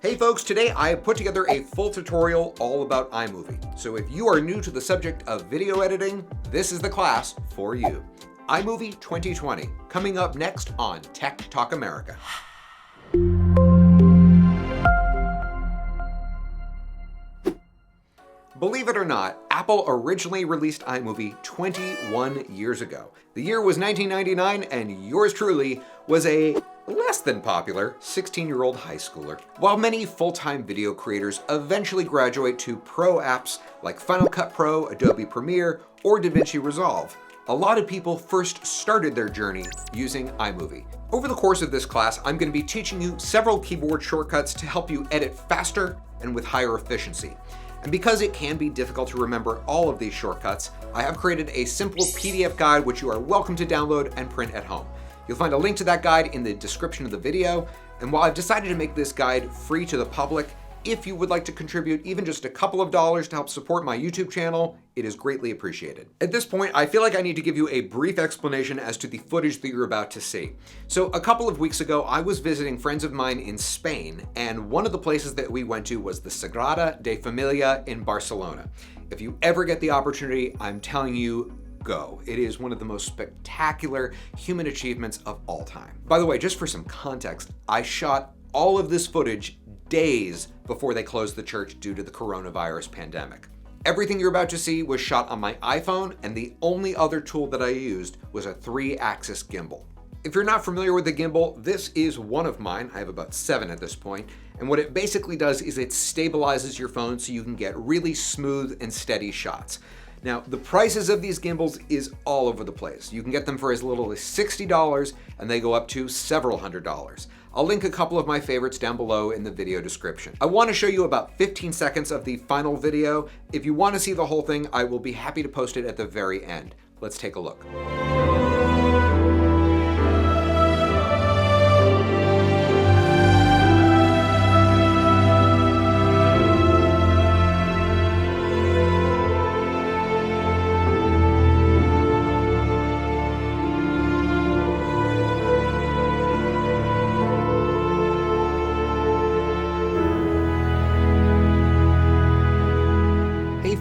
Hey folks, today I have put together a full tutorial all about iMovie. So if you are new to the subject of video editing, this is the class for you. iMovie 2020, coming up next on Tech Talk America. Believe it or not, Apple originally released iMovie 21 years ago. The year was 1999 and yours truly was a less than popular 16-year-old high schooler. While many full-time video creators eventually graduate to pro apps like Final Cut Pro, Adobe Premiere, or DaVinci Resolve, a lot of people first started their journey using iMovie. Over the course of this class, I'm going to be teaching you several keyboard shortcuts to help you edit faster and with higher efficiency. And because it can be difficult to remember all of these shortcuts, I have created a simple PDF guide which you are welcome to download and print at home. You'll find a link to that guide in the description of the video. And while I've decided to make this guide free to the public, if you would like to contribute even just a couple of dollars to help support my YouTube channel, it is greatly appreciated. At this point, I feel like I need to give you a brief explanation as to the footage that you're about to see. So a couple of weeks ago, I was visiting friends of mine in Spain, and one of the places that we went to was the Sagrada de Familia in Barcelona. If you ever get the opportunity, I'm telling you, go. It is one of the most spectacular human achievements of all time. By the way, just for some context, I shot all of this footage days before they closed the church due to the coronavirus pandemic. Everything you're about to see was shot on my iPhone, and the only other tool that I used was a 3-axis gimbal. If you're not familiar with the gimbal, this is one of mine. I have about 7 at this point. And what it basically does is it stabilizes your phone so you can get really smooth and steady shots. Now, the prices of these gimbals is all over the place. You can get them for as little as $60, and they go up to several $100s. I'll link a couple of my favorites down below in the video description. I want to show you about 15 seconds of the final video. If you want to see the whole thing, I will be happy to post it at the very end. Let's take a look.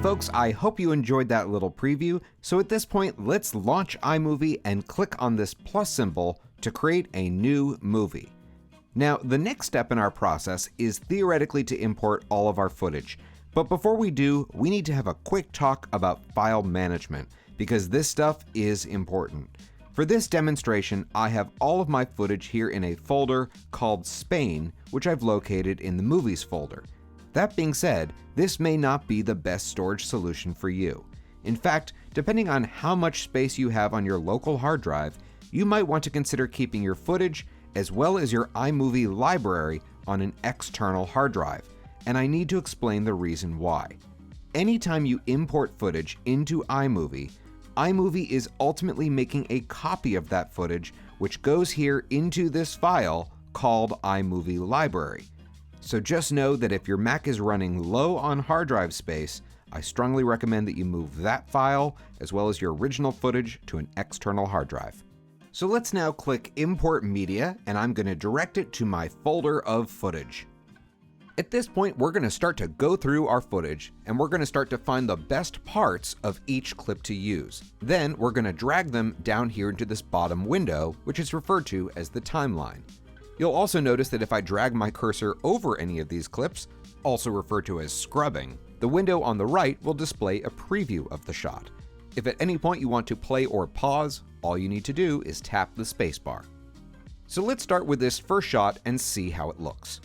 Folks, I hope you enjoyed that little preview. So at this point, let's launch iMovie and click on this plus symbol to create a new movie. Now, the next step in our process is theoretically to import all of our footage. But before we do, we need to have a quick talk about file management, because this stuff is important. For this demonstration, I have all of my footage here in a folder called Spain, which I've located in the Movies folder. That being said, this may not be the best storage solution for you. In fact, depending on how much space you have on your local hard drive, you might want to consider keeping your footage as well as your iMovie library on an external hard drive, and I need to explain the reason why. Anytime you import footage into iMovie, iMovie is ultimately making a copy of that footage, which goes here into this file called iMovie library. So just know that if your Mac is running low on hard drive space, I strongly recommend that you move that file as well as your original footage to an external hard drive. So let's now click Import Media, and I'm going to direct it to my folder of footage. At this point, we're going to start to go through our footage, and we're going to start to find the best parts of each clip to use. Then we're going to drag them down here into this bottom window, which is referred to as the timeline. You'll also notice that if I drag my cursor over any of these clips, also referred to as scrubbing, the window on the right will display a preview of the shot. If at any point you want to play or pause, all you need to do is tap the spacebar. So let's start with this first shot and see how it looks.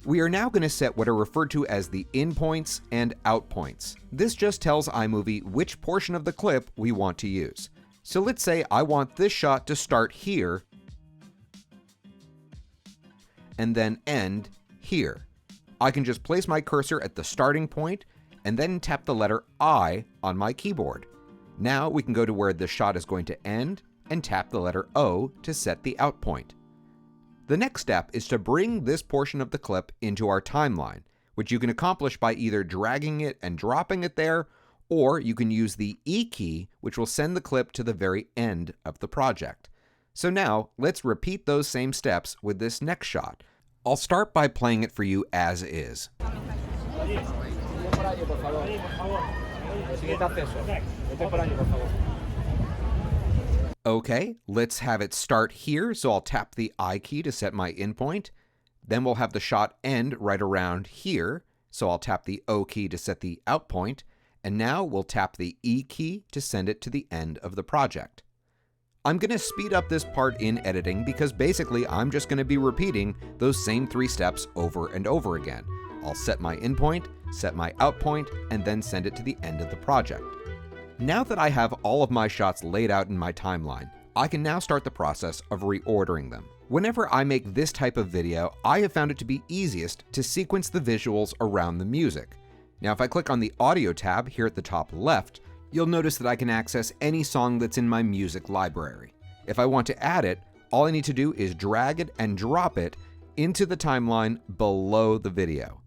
We are now going to set what are referred to as the in points and out points. This just tells iMovie which portion of the clip we want to use. So let's say I want this shot to start here and then end here. I can just place my cursor at the starting point and then tap the letter I on my keyboard. Now we can go to where the shot is going to end and tap the letter O to set the out point. The next step is to bring this portion of the clip into our timeline, which you can accomplish by either dragging it and dropping it there, or you can use the E key, which will send the clip to the very end of the project. So now, let's repeat those same steps with this next shot. I'll start by playing it for you as is. Okay, let's have it start here, so I'll tap the I key to set my in point. Then we'll have the shot end right around here, so I'll tap the O key to set the out point, and now we'll tap the E key to send it to the end of the project. I'm going to speed up this part in editing because basically I'm just going to be repeating those same 3 steps over and over again. I'll set my in point, set my out point, and then send it to the end of the project. Now that I have all of my shots laid out in my timeline, I can now start the process of reordering them. Whenever I make this type of video, I have found it to be easiest to sequence the visuals around the music. Now if I click on the audio tab here at the top left, you'll notice that I can access any song that's in my music library. If I want to add it, all I need to do is drag it and drop it into the timeline below the video.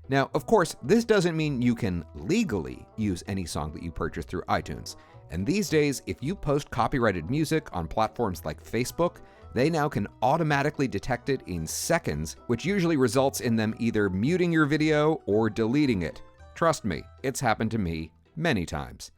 Now, of course, this doesn't mean you can legally use any song that you purchase through iTunes. And these days, if you post copyrighted music on platforms like Facebook, they now can automatically detect it in seconds, which usually results in them either muting your video or deleting it. Trust me, it's happened to me many times.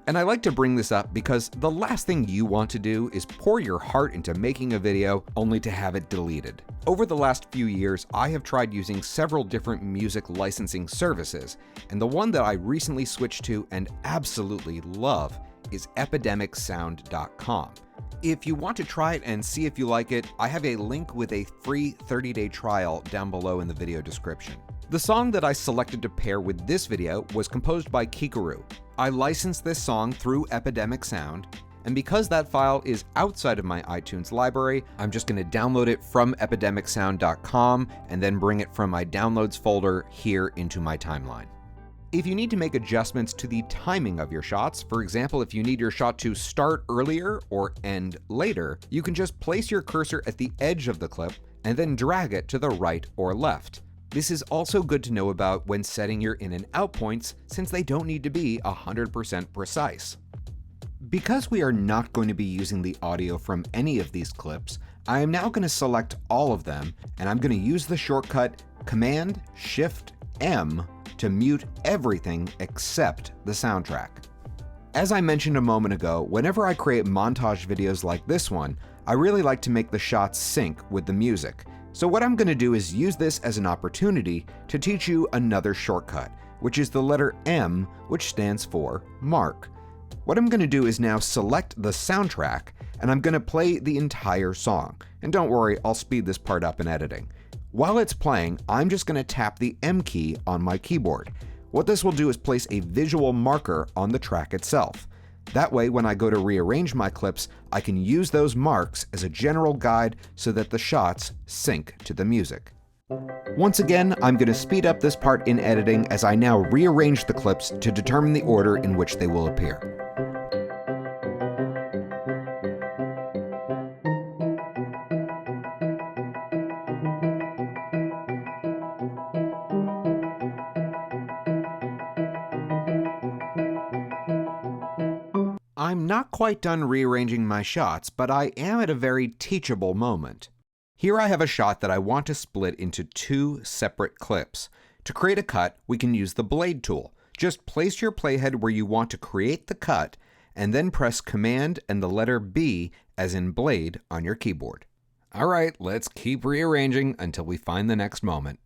And I like to bring this up because the last thing you want to do is pour your heart into making a video only to have it deleted. Over the last few years, I have tried using several different music licensing services, and the one that I recently switched to and absolutely love is epidemicsound.com. If you want to try it and see if you like it, I have a link with a free 30-day trial down below in the video description. The song that I selected to pair with this video was composed by Kikaru. I licensed this song through Epidemic Sound, and because that file is outside of my iTunes library, I'm just going to download it from epidemicsound.com and then bring it from my downloads folder here into my timeline. If you need to make adjustments to the timing of your shots, for example, if you need your shot to start earlier or end later, you can just place your cursor at the edge of the clip and then drag it to the right or left. This is also good to know about when setting your in and out points, since they don't need to be 100% precise. Because we are not going to be using the audio from any of these clips, I am now going to select all of them, and I'm going to use the shortcut Command-Shift-M to mute everything except the soundtrack. As I mentioned a moment ago, whenever I create montage videos like this one, I really like to make the shots sync with the music. So what I'm going to do is use this as an opportunity to teach you another shortcut, which is the letter M, which stands for mark. What I'm going to do is now select the soundtrack, and I'm going to play the entire song. And don't worry, I'll speed this part up in editing. While it's playing, I'm just going to tap the M key on my keyboard. What this will do is place a visual marker on the track itself. That way, when I go to rearrange my clips, I can use those marks as a general guide so that the shots sync to the music. Once again, I'm going to speed up this part in editing as I now rearrange the clips to determine the order in which they will appear. I'm not quite done rearranging my shots, but I am at a very teachable moment. Here I have a shot that I want to split into 2 separate clips. To create a cut, we can use the blade tool. Just place your playhead where you want to create the cut, and then press Command and the letter B, as in blade, on your keyboard. All right, let's keep rearranging until we find the next moment.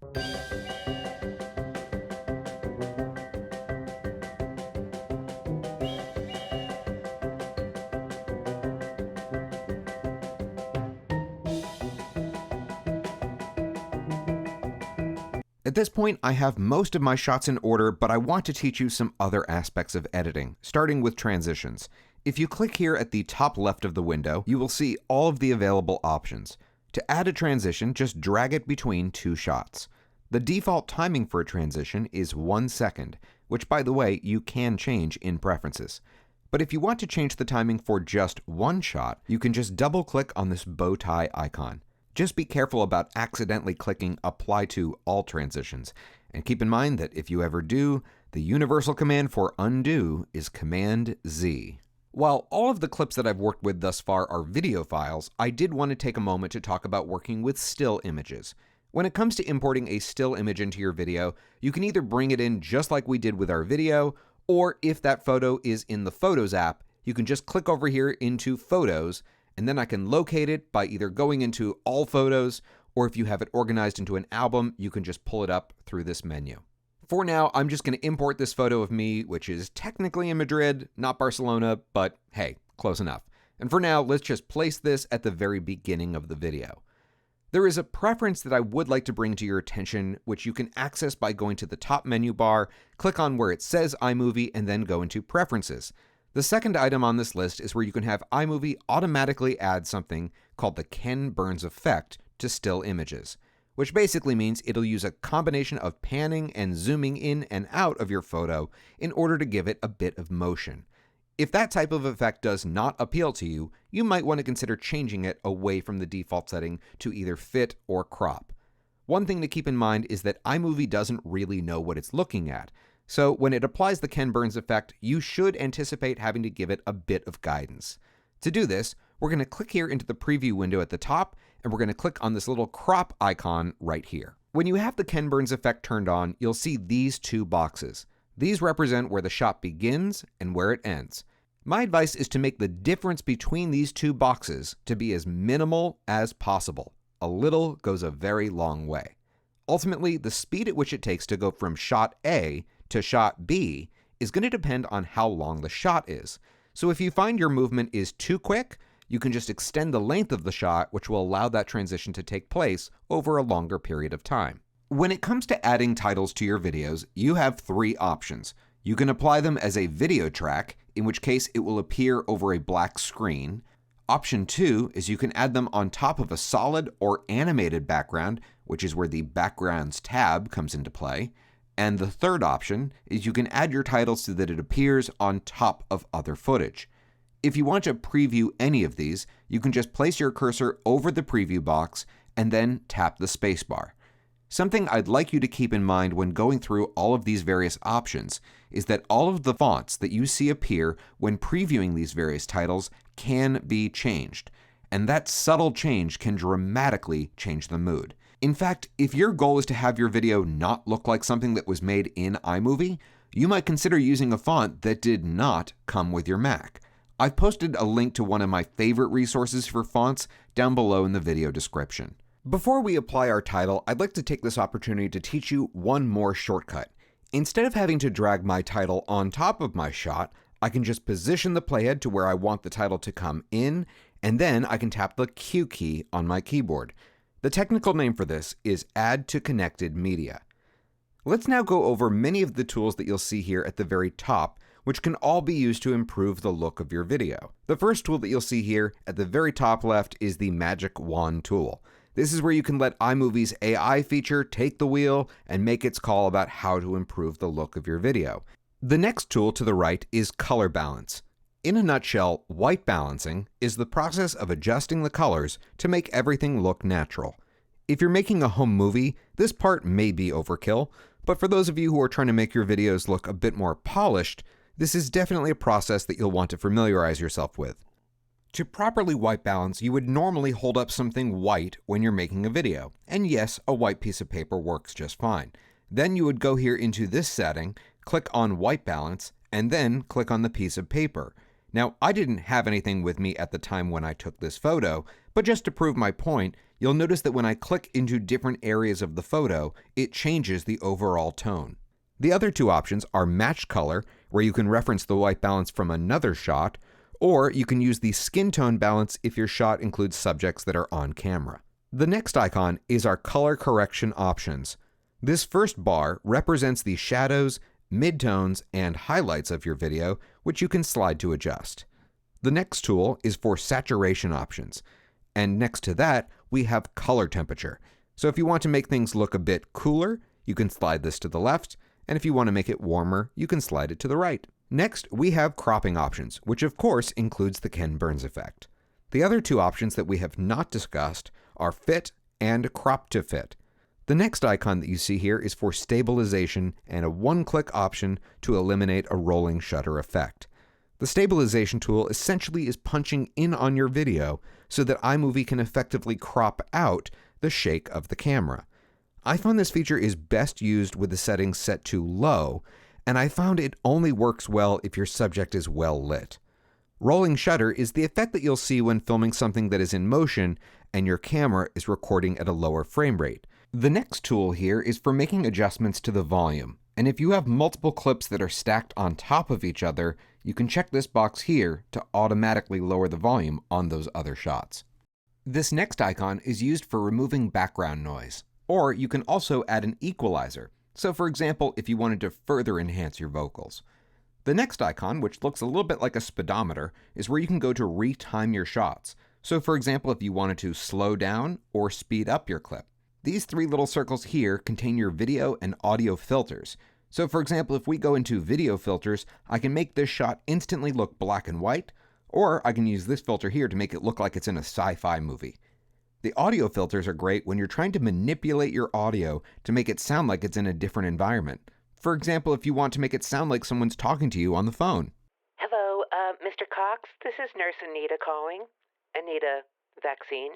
At this point, I have most of my shots in order, but I want to teach you some other aspects of editing, starting with transitions. If you click here at the top left of the window, you will see all of the available options. To add a transition, just drag it between 2 shots. The default timing for a transition is 1 second, which, by the way, you can change in preferences. But if you want to change the timing for just 1 shot, you can just double-click on this bow tie icon. Just be careful about accidentally clicking Apply to All Transitions, and keep in mind that if you ever do, The universal command for undo is Command Z. While all of the clips that I've worked with thus far are video files, I did want to take a moment to talk about working with still images. When it comes to importing a still image into your video, you can either bring it in just like we did with our video, or if that photo is in the Photos app, you can just click over here into Photos, and then I can locate it by either going into All Photos, or if you have it organized into an album, you can just pull it up through this menu. For now, I'm just going to import this photo of me, which is technically in Madrid, not Barcelona, but hey, close enough. And for now, let's just place this at the very beginning of the video. There is a preference that I would like to bring to your attention, which you can access by going to the top menu bar, click on where it says iMovie, and then go into Preferences. The second item on this list is where you can have iMovie automatically add something called the Ken Burns effect to still images, which basically means it'll use a combination of panning and zooming in and out of your photo in order to give it a bit of motion. If that type of effect does not appeal to you, you might want to consider changing it away from the default setting to either fit or crop. One thing to keep in mind is that iMovie doesn't really know what it's looking at, so when it applies the Ken Burns effect, you should anticipate having to give it a bit of guidance. To do this, we're going to click here into the preview window at the top, and we're going to click on this little crop icon right here. When you have the Ken Burns effect turned on, you'll see these two boxes. These represent where the shot begins and where it ends. My advice is to make the difference between these two boxes to be as minimal as possible. A little goes a very long way. Ultimately, the speed at which it takes to go from shot A to shot B is going to depend on how long the shot is. So if you find your movement is too quick, you can just extend the length of the shot, which will allow that transition to take place over a longer period of time. When it comes to adding titles to your videos, you have three options. You can apply them as a video track, in which case it will appear over a black screen. Option 2 is you can add them on top of a solid or animated background, which is where the Backgrounds tab comes into play. And the third option is you can add your title so that it appears on top of other footage. If you want to preview any of these, you can just place your cursor over the preview box and then tap the spacebar. Something I'd like you to keep in mind when going through all of these various options is that all of the fonts that you see appear when previewing these various titles can be changed, and that subtle change can dramatically change the mood. In fact, if your goal is to have your video not look like something that was made in iMovie, you might consider using a font that did not come with your Mac. I've posted a link to one of my favorite resources for fonts down below in the video description. Before we apply our title, I'd like to take this opportunity to teach you one more shortcut. Instead of having to drag my title on top of my shot, I can just position the playhead to where I want the title to come in, and then I can tap the Q key on my keyboard. The technical name for this is Add to Connected Media. Let's now go over many of the tools that you'll see here at the very top, which can all be used to improve the look of your video. The first tool that you'll see here at the very top left is the Magic Wand tool. This is where you can let iMovie's AI feature take the wheel and make its call about how to improve the look of your video. The next tool to the right is Color Balance. In a nutshell, white balancing is the process of adjusting the colors to make everything look natural. If you're making a home movie, this part may be overkill, but for those of you who are trying to make your videos look a bit more polished, this is definitely a process that you'll want to familiarize yourself with. To properly white balance, you would normally hold up something white when you're making a video. And yes, a white piece of paper works just fine. Then you would go here into this setting, click on white balance, and then click on the piece of paper. Now, I didn't have anything with me at the time when I took this photo, but just to prove my point, you'll notice that when I click into different areas of the photo, it changes the overall tone. The other two options are Match Color, where you can reference the white balance from another shot, or you can use the skin tone balance if your shot includes subjects that are on camera. The next icon is our color correction options. This first bar represents the shadows, midtones, and highlights of your video, which you can slide to adjust. The next tool is for saturation options, and next to that, we have color temperature. So if you want to make things look a bit cooler, you can slide this to the left, and if you want to make it warmer, you can slide it to the right. Next, we have cropping options, which of course includes the Ken Burns effect. The other two options that we have not discussed are fit and crop to fit. The next icon that you see here is for stabilization and a one-click option to eliminate a rolling shutter effect. The stabilization tool essentially is punching in on your video so that iMovie can effectively crop out the shake of the camera. I found this feature is best used with the settings set to low, and I found it only works well if your subject is well lit. Rolling shutter is the effect that you'll see when filming something that is in motion and your camera is recording at a lower frame rate. The next tool here is for making adjustments to the volume, and if you have multiple clips that are stacked on top of each other, you can check this box here to automatically lower the volume on those other shots. This next icon is used for removing background noise, or you can also add an equalizer. So for example, if you wanted to further enhance your vocals. The next icon, which looks a little bit like a speedometer, is where you can go to retime your shots. So for example, if you wanted to slow down or speed up your clip. These three little circles here contain your video and audio filters. So for example, if we go into video filters, I can make this shot instantly look black and white, or I can use this filter here to make it look like it's in a sci-fi movie. The audio filters are great when you're trying to manipulate your audio to make it sound like it's in a different environment. For example, if you want to make it sound like someone's talking to you on the phone. Hello, Mr. Cox. This is Nurse Anita calling. Anita, vaccine.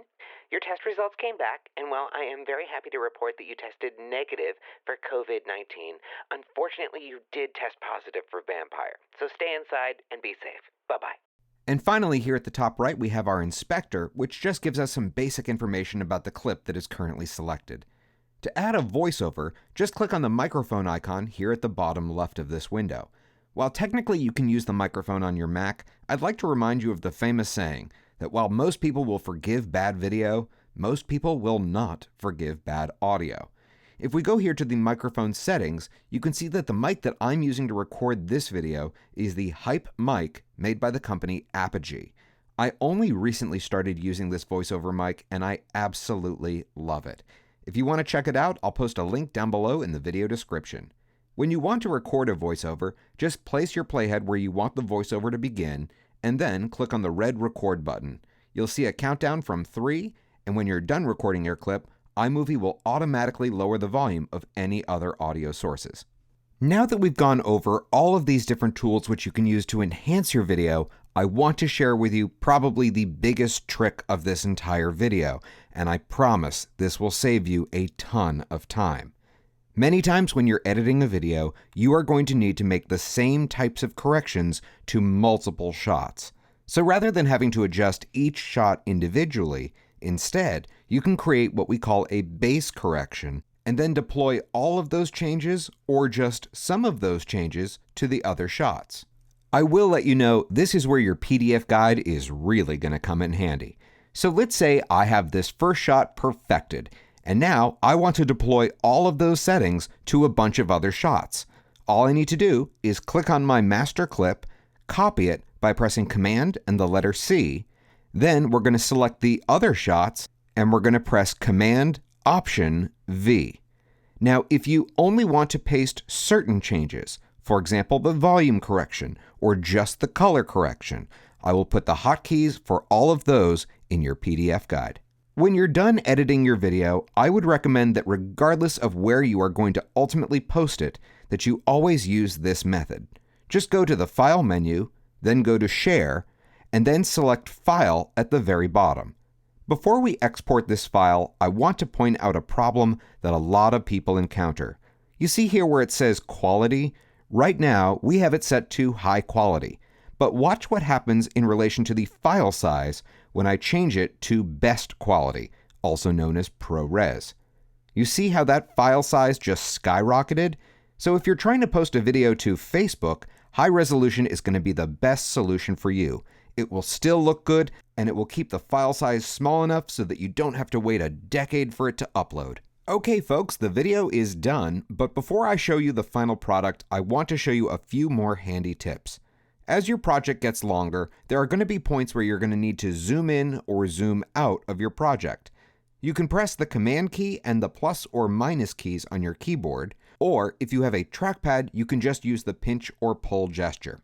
Your test results came back, and well, I am very happy to report that you tested negative for COVID-19. Unfortunately, you did test positive for vampire. So stay inside and be safe. Bye-bye. And finally, here at the top right, we have our inspector, which just gives us some basic information about the clip that is currently selected. To add a voiceover, just click on the microphone icon here at the bottom left of this window. While technically you can use the microphone on your Mac, I'd like to remind you of the famous saying that while most people will forgive bad video, most people will not forgive bad audio. If we go here to the microphone settings, you can see that the mic that I'm using to record this video is the Hype mic made by the company Apogee. I only recently started using this voiceover mic and I absolutely love it. If you want to check it out, I'll post a link down below in the video description. When you want to record a voiceover, just place your playhead where you want the voiceover to begin, and then click on the red record button. You'll see a countdown from 3, and when you're done recording your clip, iMovie will automatically lower the volume of any other audio sources. Now that we've gone over all of these different tools which you can use to enhance your video, I want to share with you probably the biggest trick of this entire video, and I promise this will save you a ton of time. Many times when you're editing a video, you are going to need to make the same types of corrections to multiple shots. So rather than having to adjust each shot individually, instead, you can create what we call a base correction and then deploy all of those changes or just some of those changes to the other shots. I will let you know this is where your PDF guide is really going to come in handy. So let's say I have this first shot perfected, and now I want to deploy all of those settings to a bunch of other shots. All I need to do is click on my master clip, copy it by pressing Command and the letter C, then we're going to select the other shots and we're going to press Command Option V. Now, if you only want to paste certain changes, for example, the volume correction or just the color correction, I will put the hotkeys for all of those in your PDF guide. When you're done editing your video, I would recommend that regardless of where you are going to ultimately post it, that you always use this method. Just go to the File menu, then go to Share, and then select File at the very bottom. Before we export this file, I want to point out a problem that a lot of people encounter. You see here where it says Quality? Right now, we have it set to High Quality. But watch what happens in relation to the file size when I change it to Best Quality, also known as ProRes. You see how that file size just skyrocketed? So if you're trying to post a video to Facebook, high resolution is going to be the best solution for you. It will still look good, and it will keep the file size small enough so that you don't have to wait a decade for it to upload. Okay folks, the video is done, but before I show you the final product, I want to show you a few more handy tips. As your project gets longer, there are going to be points where you're going to need to zoom in or zoom out of your project. You can press the Command key and the plus or minus keys on your keyboard, or if you have a trackpad, you can just use the pinch or pull gesture.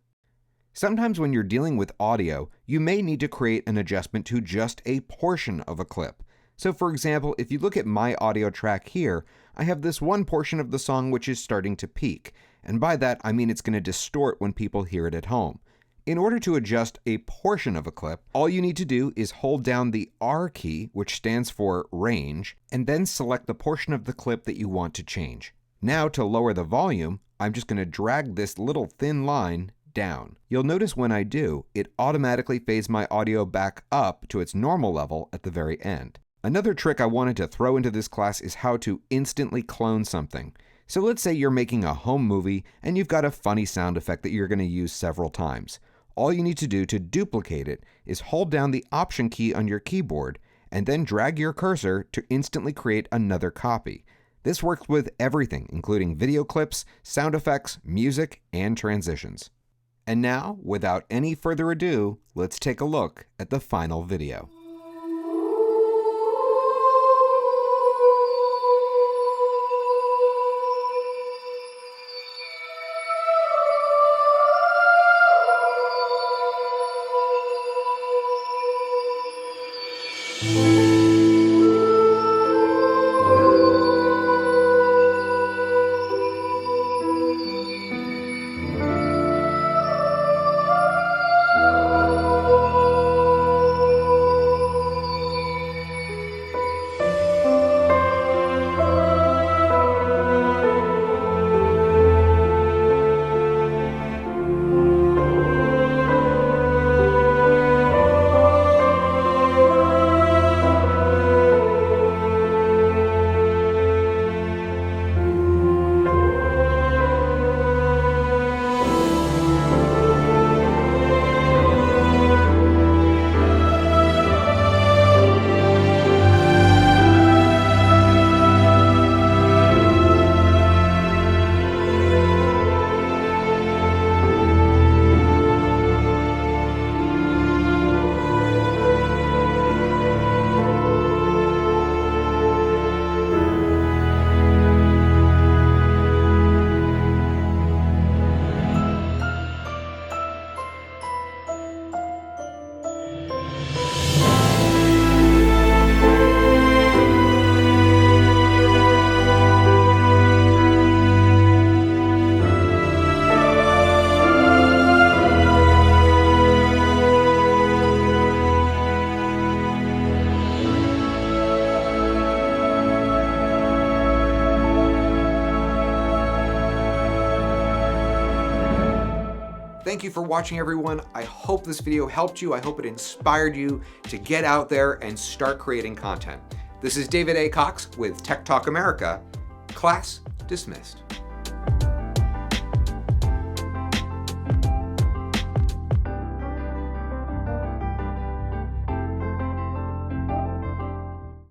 Sometimes when you're dealing with audio, you may need to create an adjustment to just a portion of a clip. So for example, if you look at my audio track here, I have this one portion of the song which is starting to peak, and by that I mean it's going to distort when people hear it at home. In order to adjust a portion of a clip, all you need to do is hold down the R key, which stands for range, and then select the portion of the clip that you want to change. Now to lower the volume, I'm just going to drag this little thin line down. You'll notice when I do, it automatically fades my audio back up to its normal level at the very end. Another trick I wanted to throw into this class is how to instantly clone something. So let's say you're making a home movie and you've got a funny sound effect that you're going to use several times. All you need to do to duplicate it is hold down the Option key on your keyboard and then drag your cursor to instantly create another copy. This works with everything, including video clips, sound effects, music, and transitions. And now, without any further ado, let's take a look at the final video. Thank you for watching, everyone. I hope this video helped you. I hope it inspired you to get out there and start creating content. This is David A. Cox with Tech Talk America. Class dismissed.